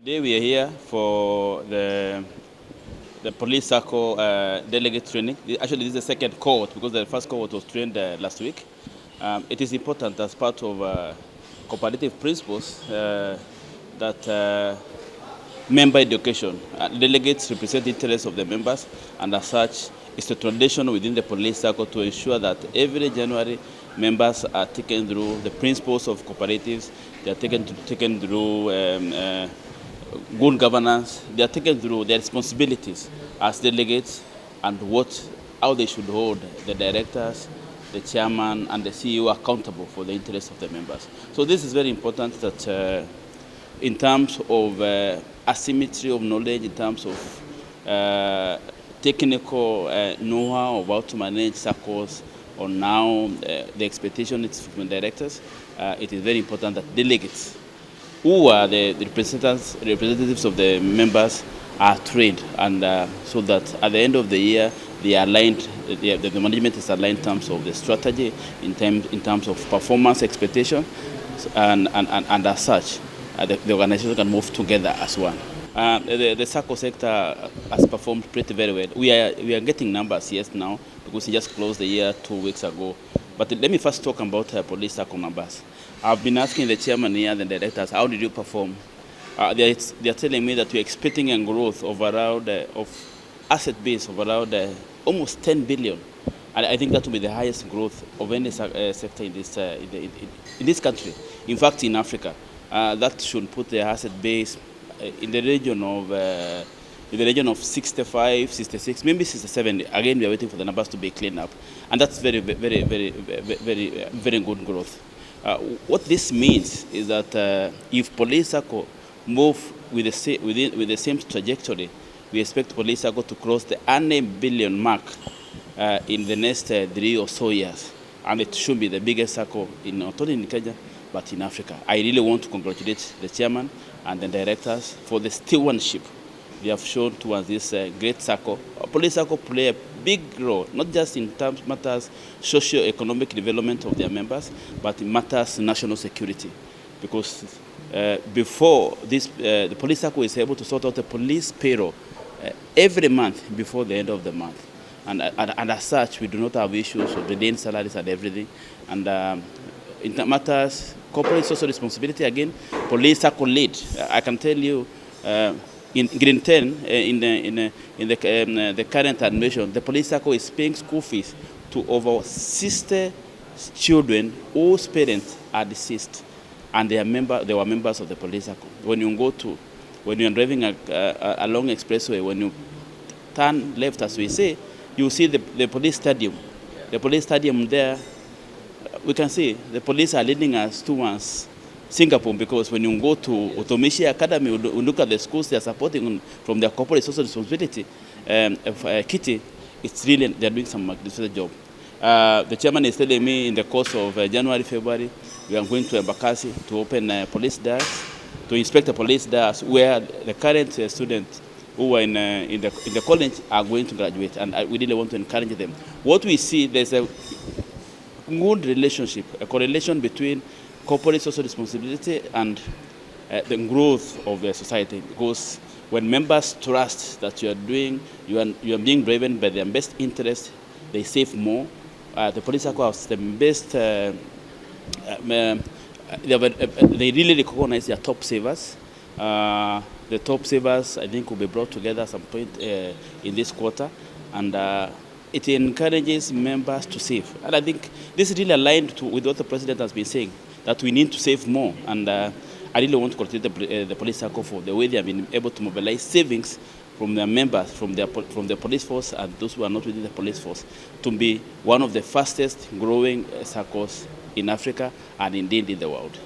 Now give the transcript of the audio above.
Today we are here for the Police SACCO delegate training. Actually, this is the second cohort because the first cohort was trained last week. It is important as part of cooperative principles that member education. Delegates represent the interests of the members, and as such, it's a tradition within the Police SACCO to ensure that every January members are taken through the principles of cooperatives. They are taken through good governance. They are taken through their responsibilities as delegates and how they should hold the directors, the chairman, and the CEO accountable for the interests of the members. So this is very important that in terms of asymmetry of knowledge, in terms of technical know-how of how to manage SACCOs, or now the expectation is from directors, it is very important that delegates, who are the representatives of the members, are trained, and so that at the end of the year they are aligned. The management is aligned in terms of the strategy, in terms of performance expectation, and as such, the organization can move together as one. The SACCO sector has performed pretty very well. We are getting numbers, yes, now, because we just closed the year 2 weeks ago. But let me first talk about Police SACCO numbers. I've been asking the chairman here and the directors, how did you perform? They are telling me that we're expecting a growth of around of asset base of around almost 10 billion. And I think that will be the highest growth of any sector in this country. In fact, in Africa, that should put the asset base in the region of 65, 66, maybe 67. Again, we are waiting for the numbers to be cleaned up, and that's very good growth. What this means is that if Police SACCO move with the same trajectory, we expect Police SACCO to cross the 1 billion mark in the next 3 or so years, and it should be the biggest SACCO not only in Kenya but in Africa. I really want to congratulate the chairman and the directors for the stewardship they have shown towards this great SACCO. Police SACCO play a big role, not just in terms matters socio-economic development of their members, but in matters national security. Because before this, the Police SACCO is able to sort out the police payroll every month before the end of the month. And as such, we do not have issues of delaying salaries and everything. And in matters corporate social responsibility, again, Police SACCO lead. I can tell you, in Green 10, in the current admission, the Police SACCO is paying school fees to over 60 children whose parents are deceased, and they were members of the Police SACCO. When you are driving along expressway, when you turn left, as we say, you see the police stadium. The police stadium there, we can see the police are leading us towards Singapore, because when you go to Otomishi Academy, you look at the schools they are supporting from their corporate social responsibility, Kitty, it's really, they're doing some magnificent job. The chairman is telling me in the course of January, February, we are going to Embakasi to open police dias, to inspect the police dias where the current students who are in the college are going to graduate, and we really want to encourage them. What we see, there's a good relationship, a correlation between corporate social responsibility and the growth of the society, because when members trust that you are being driven by their best interest, they save more. The Police SACCO has the best. They really recognize their top savers. The top savers, I think, will be brought together at some point in this quarter, and it encourages members to save. And I think this is really aligned with what the president has been saying, that we need to save more. And I really want to congratulate the Police SACCO for the way they have been able to mobilize savings from their members, from the police force, and those who are not within the police force, to be one of the fastest growing SACCOs in Africa and indeed in the world.